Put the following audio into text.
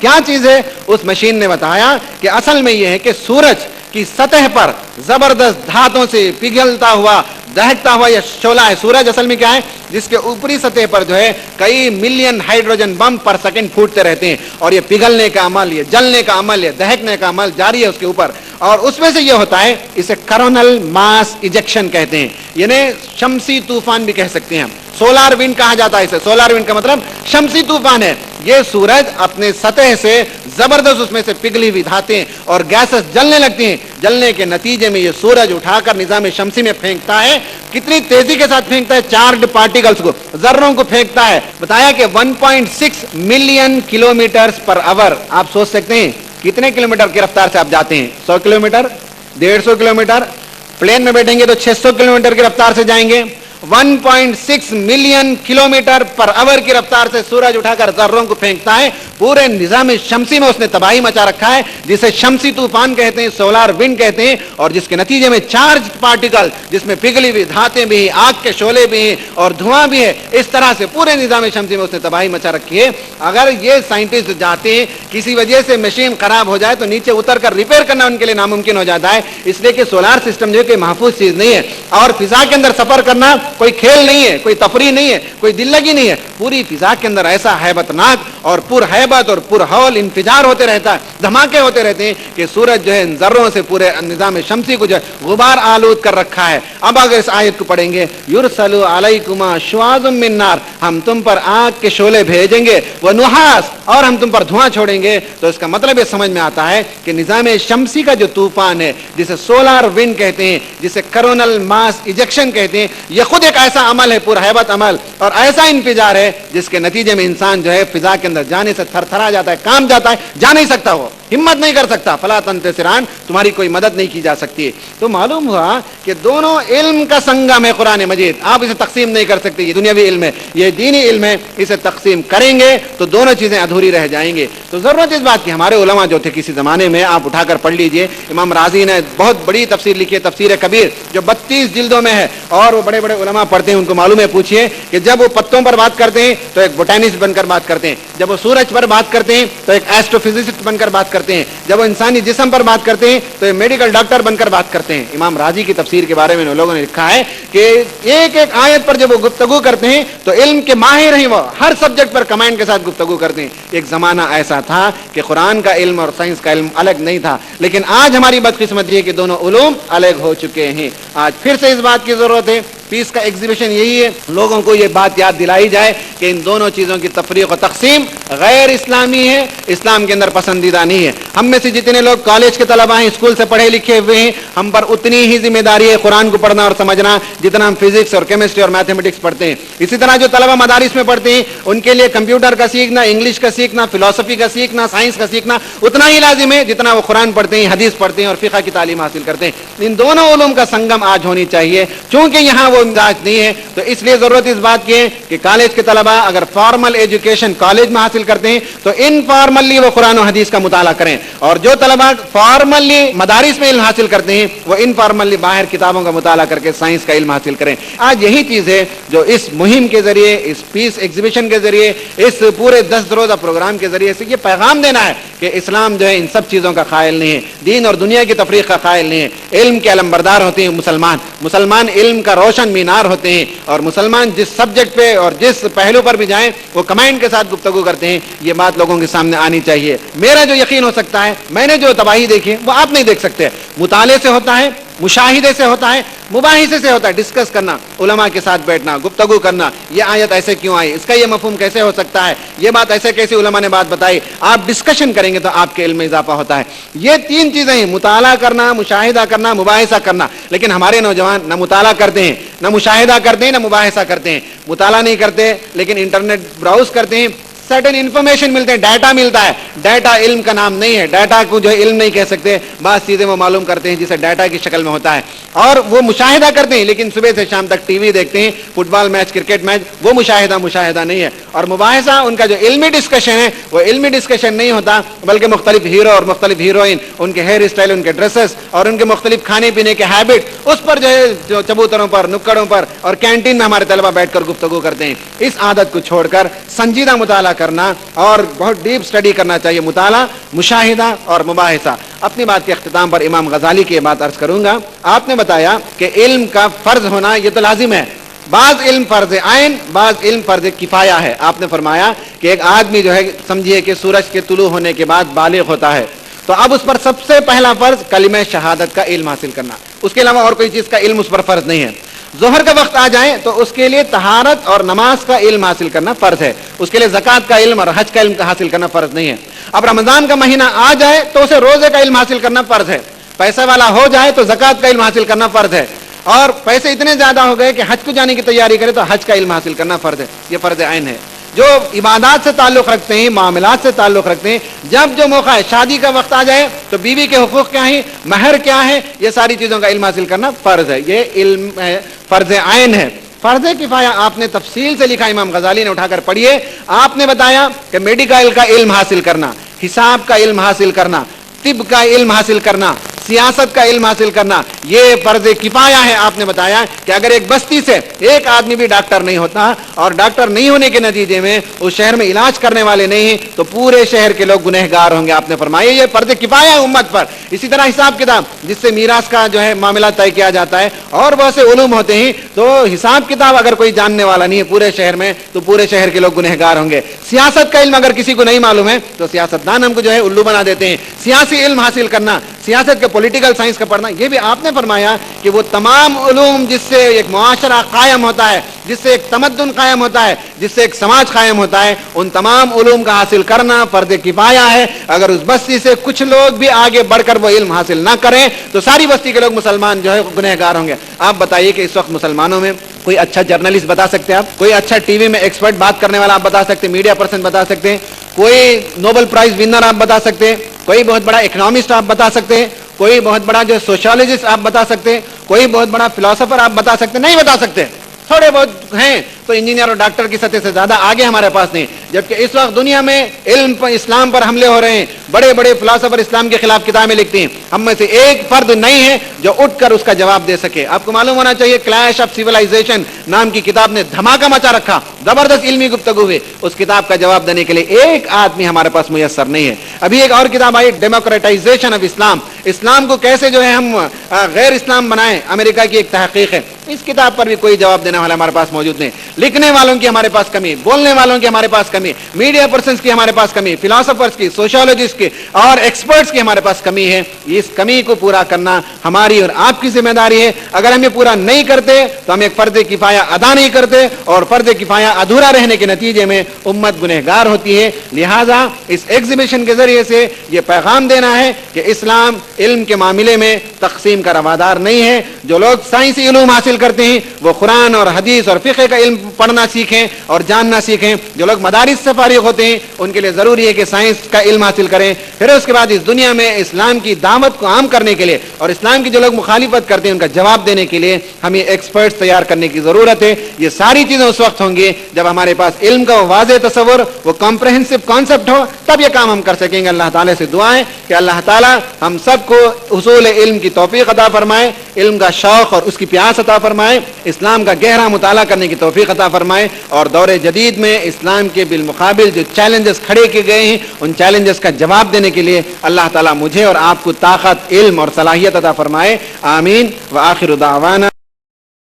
کیا چیز ہے؟ اس مشین نے بتایا کہ اصل میں یہ ہے کہ سورج کی سطح پر زبردست دھاتوں سے پگھلتا ہوا دہکتا ہوا یہ شعلہ ہے. سورج اصل میں کیا ہے؟ جس کے اوپری سطح پر جو ہے کئی ملین ہائیڈروجن بم پر سیکنڈ پھوٹتے رہتے ہیں اور یہ پگھلنے کا عمل، یہ جلنے کا عمل، یہ دہکنے کا عمل جاری ہے اس کے اوپر. اور اس میں سے یہ ہوتا ہے، اسے کرونل ماس ایجیکشن کہتے ہیں، یعنی شمسی طوفان بھی کہہ سکتے ہیں ہم. سولار ونڈ کہا جاتا ہے اسے. سولار ونڈ کا مطلب شمسی طوفان ہے. یہ سورج اپنے سطح سے زبردست اس میں سے پگھلی ہوئی دھاتیں اور گیسز جلنے لگتی ہیں. جلنے کے نتیجے میں یہ سورج اٹھا کر نظام شمسی میں پھینکتا ہے. کتنی تیزی کے ساتھ پھینکتا ہے؟ چارجڈ پارٹیکلز کو، ذروں کو پھینکتا ہے. بتایا کہ 1.6 ملین کلومیٹرز پر آور. آپ سوچ سکتے ہیں کتنے کلومیٹر کی رفتار سے آپ جاتے ہیں؟ 100 کلومیٹر، 150 کلومیٹر. پلین میں بیٹھیں گے تو 600 کلومیٹر کی رفتار سے جائیں گے. 1.6 ملین کلومیٹر پر آور کی رفتار سے سورج اٹھا کر ذروں کو پھینکتا ہے. پورے نظام شمسی میں اس نے تباہی مچا رکھا ہے، جسے شمسی طوفان کہتے ہیں، سولار ونڈ کہتے ہیں. اور جس کے نتیجے میں چارج پارٹیکل، جس میں پگھلی ہوئی دھاتیں بھی ہیں، آگ کے شعلے بھی ہیں اور دھواں بھی ہے، اس طرح سے پورے نظام شمسی میں اس نے تباہی مچا رکھی ہے. اگر یہ سائنٹسٹ جاتے ہیں کسی وجہ سے مشین خراب ہو جائے تو نیچے اتر کر ریپیئر کرنا ان کے لیے ناممکن ہو جاتا ہے. اس لیے کہ سولار سسٹم جو ہے کہ محفوظ چیز نہیں ہے، اور فضا کے اندر سفر کرنا کوئی کھیل نہیں ہے، کوئی تفریح نہیں ہے، کوئی دل لگی نہیں ہے. پوری فضا کے اندر ایسا ہیبت ناک اور پر ہیبت اور پر ہول انفجار ہوتے رہتا ہے، دھماکے ہوتے رہتے ہیں کہ سورج جو ہے ان ذروں سے پورے نظام شمسی کو جو ہے غبار آلود کر رکھا ہے. اب اگر اس آیت کو پڑھیں گے، یرسل علیکما شواظ من نار، ہم تم پر آگ کے شعلے بھیجیں گے، ونحاس، اور ہم تم پر دھواں چھوڑیں گے. تو اس کا مطلب یہ سمجھ میں آتا ہے کہ نظام شمسی کا جو طوفان ہے، جسے سولار ونڈ کہتے ہیں، جسے کرونل ماس ایجیکشن کہتے ہیں، یہ خود ایک ایسا عمل ہے، پورا ہیبت عمل اور ایسا انفجار ہے جس کے نتیجے میں انسان جو ہے فضا کے اندر جانے سے تھر تھرا جاتا ہے، کام جاتا ہے، جا نہیں سکتا، وہ ہمت نہیں کر سکتا. فلا تنتصران، تمہاری کوئی مدد نہیں کی جا سکتی. تو معلوم ہوا کہ دونوں علم کا سنگم ہے قرآن مجید. آپ اسے تقسیم نہیں کر سکتے. یہ دنیاوی علم ہے، یہ دینی علم ہے. اسے تقسیم کریں گے تو دونوں چیزیں ادھوری رہ جائیں گے. تو ضرورت اس بات کی، ہمارے علماء جو تھے کسی زمانے میں، آپ اٹھا کر پڑھ لیجئے، امام رازی نے بہت بڑی تفسیر لکھی ہے، تفسیر کبیر، جو 32 جلدوں میں ہے، اور وہ بڑے بڑے علماء پڑھتے ہیں، ان کو معلوم ہے. پوچھئے کہ جب وہ پتوں پر بات کرتے ہیں تو ایک بوٹینسٹ بن کر بات کرتے ہیں، جب وہ سورج پر بات کرتے ہیں تو ایک ایسٹرو فزسسٹ بن کر بات کرتے ہیں، جب وہ انسانی جسم پر بات کرتے ہیں تو ایک میڈیکل ڈاکٹر بن کر بات کرتے ہیں. امام رازی کی تفسیر کے بارے میں لوگوں نے لکھا ہے کہ ایک ایک آیت پر جب وہ گفتگو کرتے ہیں تو علم کے ماہر ہیں، وہ ہر سبجیکٹ پر کمانڈ کے ساتھ گفتگو کرتے ہیں. ایک زمانہ ایسا تھا کہ قرآن کا علم اور سائنس کا علم الگ نہیں تھا، لیکن آج ہماری بدقسمت یہ کہ دونوں علوم الگ ہو چکے ہیں. آج پھر سے اس بات کی ضرورت ہے. پیس کا ایگزیبیشن یہی ہے، لوگوں کو یہ بات یاد دلائی جائے کہ ان دونوں چیزوں کی تفریق و تقسیم غیر اسلامی ہے، اسلام کے اندر پسندیدہ نہیں ہے. ہم میں سے جتنے لوگ کالج کے طلبہ ہیں، اسکول سے پڑھے لکھے ہوئے ہیں، ہم پر اتنی ہی ذمہ داری ہے قرآن کو پڑھنا اور سمجھنا جتنا ہم فزکس اور کیمسٹری اور میتھمیٹکس پڑھتے ہیں. اسی طرح جو طلبہ مدارس میں پڑھتے ہیں ان کے لیے کمپیوٹر کا سیکھنا، انگلش کا سیکھنا، فلسفی کا سیکھنا، سائنس کا سیکھنا اتنا ہی لازم ہے جتنا وہ قرآن پڑھتے ہیں، حدیث پڑھتے ہیں اور فقہ کی تعلیم حاصل کرتے ہیں. ان دونوں علوم کا سنگم آج ہونی چاہیے. چونکہ یہاں وہ امتیاز نہیں ہے تو اس لیے ضرورت اس بات کی ہے کہ کالج کے طلبہ اگر فارمل ایجوکیشن کالج میں حاصل کرتے ہیں تو انفارملی وہ قرآن و حدیث کا مطالعہ کریں، اور جو طلبہ فارملی مدارس میں علم حاصل کرتے ہیں وہ انفارملی باہر کتابوں کا مطالعہ کر کے سائنس کا علم حاصل کریں. آج یہی چیز ہے جو اس مہم کے ذریعے، اس پیس ایگزیبیشن کے ذریعے، اس پورے 10 روزہ پروگرام کے ذریعے سے یہ پیغام دینا ہے کہ اسلام جو ہے ان سب چیزوں کا قائل نہیں ہے، دین اور دنیا کی تفریق کا قائل نہیں ہے. علم کے علمبردار ہوتے ہیں مسلمان علم کا روشن مینار ہوتے ہیں، اور مسلمان جس سبجیکٹ پہ اور جس پہلو پر بھی جائیں وہ کمانڈ کے ساتھ گفتگو کرتے ہیں. یہ بات لوگوں کے سامنے آنی چاہیے. میرا جو یقین ہو سکتا ہے، میں نے جو تباہی دیکھی وہ آپ نہیں دیکھ سکتے. مطالعے سے ہوتا ہے، مشاہدے سے ہوتا ہے، مباحثے سے ہوتا ہے، ڈسکس کرنا، علماء کے ساتھ بیٹھنا، گفتگو کرنا، یہ آیت ایسے کیوں آئی، اس کا یہ مفہوم کیسے ہو سکتا ہے، یہ بات ایسے کیسے علماء نے بات بتائی. آپ ڈسکشن کریں گے تو آپ کے علم میں اضافہ ہوتا ہے. یہ 3 چیزیں ہیں، مطالعہ کرنا، مشاہدہ کرنا، مباحثہ کرنا. لیکن ہمارے نوجوان نہ مطالعہ کرتے ہیں، نہ مشاہدہ کرتے ہیں، نہ مباحثہ کرتے ہیں. مطالعہ نہیں کرتے لیکن انٹرنیٹ براؤز کرتے ہیں، سرٹن انفارمیشن ملتے ہیں، ڈیٹا ملتا ہے. ڈیٹا علم کا نام نہیں ہے، ڈیٹا کو جو علم نہیں کہہ سکتے. بعض چیزیں وہ معلوم کرتے ہیں جسے ڈیٹا کی شکل میں ہوتا ہے، اور وہ مشاہدہ کرتے ہیں لیکن صبح سے شام تک ٹی وی دیکھتے ہیں، فٹ بال میچ، کرکٹ میچ، وہ مشاہدہ نہیں ہے. اور مباحثہ ان کا جو علمی ڈسکشن ہے وہ علمی ڈسکشن نہیں ہوتا، بلکہ مختلف ہیرو اور مختلف ہیروئن، ان کے ہیئر اسٹائل، ان کے ڈریسز اور ان کے مختلف کھانے پینے کے ہیبٹ، اس پر جو ہے جو چبوتروں پر، نکڑوں پر اور کینٹین میں ہمارے طلبہ بیٹھ کر گفتگو کرتے ہیں. اس عادت کو چھوڑ کر سنجیدہ مطالعہ کرنا اور بہت ڈیپ اسٹڈی کرنا چاہیے، مطالعہ، مشاہدہ اور مباحثہ۔ اپنی بات کے اختتام پر امام غزالی کی بات عرض کروں گا۔ آپ نے بتایا کہ علم کا فرض ہونا یہ تو لازم ہے، بعض علم فرض عین، بعض علم فرض کفایہ ہے۔ آپ نے فرمایا کہ ایک آدمی جو ہے سمجھیے کہ سورج کے طلوع ہونے کے بعد بالغ ہوتا ہے، تو اب اس پر سب سے پہلا فرض کلمہ شہادت کا علم حاصل کرنا، اس کے علاوہ اور کوئی چیز کا علم اس پر فرض نہیں ہے۔ ظہر کا وقت آ جائے تو اس کے لیے طہارت اور نماز کا علم حاصل کرنا فرض ہے، اس کے لیے زکوٰۃ کا علم اور حج کا علم حاصل کرنا فرض نہیں ہے۔ اب رمضان کا مہینہ آ جائے تو اسے روزے کا علم حاصل کرنا فرض ہے، پیسہ والا ہو جائے تو زکوٰۃ کا علم حاصل کرنا فرض ہے، اور پیسے اتنے زیادہ ہو گئے کہ حج کو جانے کی تیاری کرے تو حج کا علم حاصل کرنا فرض ہے، یہ فرض عین ہے۔ جو عبادات سے تعلق رکھتے ہیں، معاملات سے تعلق رکھتے ہیں، جب جو موقع ہے، شادی کا وقت آ جائے تو بیوی کے حقوق کیا ہیں، مہر کیا ہے، یہ ساری چیزوں کا علم حاصل کرنا فرض ہے، یہ علم فرض عین ہے۔ فرض کفایہ آپ نے تفصیل سے لکھا، امام غزالی نے، اٹھا کر پڑھیے۔ آپ نے بتایا کہ میڈیکل کا علم حاصل کرنا، حساب کا علم حاصل کرنا، طب کا علم حاصل کرنا، سیاست کا علم حاصل کرنا، یہ فرض کفایہ ہے۔ آپ نے بتایا کہ اگر ایک بستی سے ایک آدمی بھی ڈاکٹر نہیں ہوتا اور ڈاکٹر نہیں ہونے کے نتیجے میں اس شہر میں علاج کرنے والے نہیں ہیں تو پورے شہر کے لوگ گنہگار ہوں گے۔ آپ نے فرمایا یہ فرض کفایہ ہے امت پر۔ اسی طرح حساب کتاب، جس سے میراث کا جو ہے معاملہ طے کیا جاتا ہے، اور بہت سے علوم ہوتے ہیں، تو حساب کتاب اگر کوئی جاننے والا نہیں ہے پورے شہر میں تو پورے شہر کے لوگ گنہگار ہوں گے۔ سیاست کا علم اگر کسی کو نہیں معلوم ہے تو سیاستدان ہم کو جو ہے الو بنا دیتے ہیں۔ سیاسی علم حاصل کرنا، سیاست کے پولیٹیکل سائنس کا پڑھنا، یہ بھی آپ نے فرمایا کہ وہ تمام علوم جس سے ایک معاشرہ قائم ہوتا ہے، جس سے ایک تمدن قائم ہوتا ہے، جس سے ایک سماج قائم ہوتا ہے، ان تمام علوم کا حاصل کرنا فرض کفایہ ہے۔ اگر اس بستی سے کچھ لوگ بھی آگے بڑھ کر وہ علم حاصل نہ کریں تو ساری بستی کے لوگ مسلمان جو ہے گنہگار ہوں گے۔ آپ بتائیے کہ اس وقت مسلمانوں میں کوئی اچھا جرنلسٹ بتا سکتے ہیں آپ؟ کوئی اچھا ٹی وی میں ایکسپرٹ بات کرنے والا آپ بتا سکتے ہیں؟ میڈیا پرسن بتا سکتے ہیں؟ کوئی نوبل پرائز ونر آپ بتا سکتے ہیں؟ کوئی بہت بڑا اکنامسٹ آپ بتا سکتے ہیں؟ کوئی بہت بڑا جو سوشالوجسٹ آپ بتا سکتے ہیں؟ کوئی بہت بڑا فلاسفر آپ بتا سکتے ہیں؟ نہیں بتا سکتے۔ تھوڑے بہت ہیں تو انجینئر اور ڈاکٹر کی سطح سے زیادہ آگے ہمارے پاس نہیں، جبکہ اس وقت دنیا میں علم پر، اسلام پر حملے ہو رہے ہیں، بڑے بڑے فلاسفر اسلام کے خلاف کتابیں لکھتے ہیں، ہم میں سے ایک فرد نہیں ہے جو اٹھ کر اس کا جواب دے سکے۔ آپ کو معلوم ہونا چاہیے کلیش آف سیولائزیشن نام کی کتاب نے دھماکہ مچا رکھا، زبردست علمی گفتگو ہوئی، اس کتاب کا جواب دینے کے لیے ایک آدمی ہمارے پاس میسر نہیں ہے۔ ابھی ایک اور کتاب آئی، ڈیموکریٹائزیشن آف اسلام، اسلام کو کیسے جو ہے ہم غیر اسلام بنائیں، امریکہ کی ایک تحقیق ہے، اس کتاب پر بھی کوئی جواب دینے والا ہمارے پاس موجود نہیں۔ لکھنے والوں کی ہمارے پاس کمی، بولنے والوں کی ہمارے پاس کمی، میڈیا پرسنز کی ہمارے پاس کمی، فلاسفرز کی، سوشالوجسٹ کی اور ایکسپرٹس کی ہمارے پاس کمی ہے۔ اس کمی کو پورا کرنا ہماری اور آپ کی ذمہ داری ہے۔ اگر ہم یہ پورا نہیں کرتے تو ہم ایک فرض کفایہ ادا نہیں کرتے، اور فرض کفایہ ادھورا رہنے کے نتیجے میں امت گنہگار ہوتی ہے۔ لہذا اس ایگزیبیشن کے ذریعے سے یہ پیغام دینا ہے کہ اسلام علم کے معاملے میں تقسیم کا روادار نہیں ہے۔ جو لوگ سائنسی علوم حاصل کرتے ہیں وہ قرآن اور حدیث اور فقہ کا علم پڑھنا سیکھیں اور جاننا سیکھیں۔ جو لوگ مدارس سے فارغ ہوتے ہیں ان کے لیے ضروری ہے کہ سائنس کا علم حاصل کریں۔ پھر اس کے بعد اس دنیا میں اسلام کی دعوت کو عام کرنے کے لیے اور اسلام کی جو لوگ مخالفت کرتے ہیں ان کا جواب دینے کے لیے ہمیں ایکسپرٹس تیار کرنے کی ضرورت ہے۔ یہ ساری چیزیں اس وقت ہوں گی جب ہمارے پاس علم کا واضح تصور، وہ کمپریہنسو کانسیپٹ ہو، تب یہ کام ہم کر سکیں گے۔ اللہ تعالیٰ سے دعا ہے کہ اللہ تعالیٰ ہم سب کو حصول علم کی توفیق عطا فرمائے، علم کا شوق اور اس کی پیاس عطا فرمائے، اسلام کا گہرا مطالعہ کرنے کی توفیق عطا فرمائے، اور دور جدید میں اسلام کے بالمقابل جو چیلنجز کھڑے کیے گئے ہیں ان چیلنجز کا جواب دینے کے لیے اللہ تعالیٰ مجھے اور آپ کو طاقت، علم اور صلاحیت عطا فرمائے۔ آمین۔ وآخر دعوانا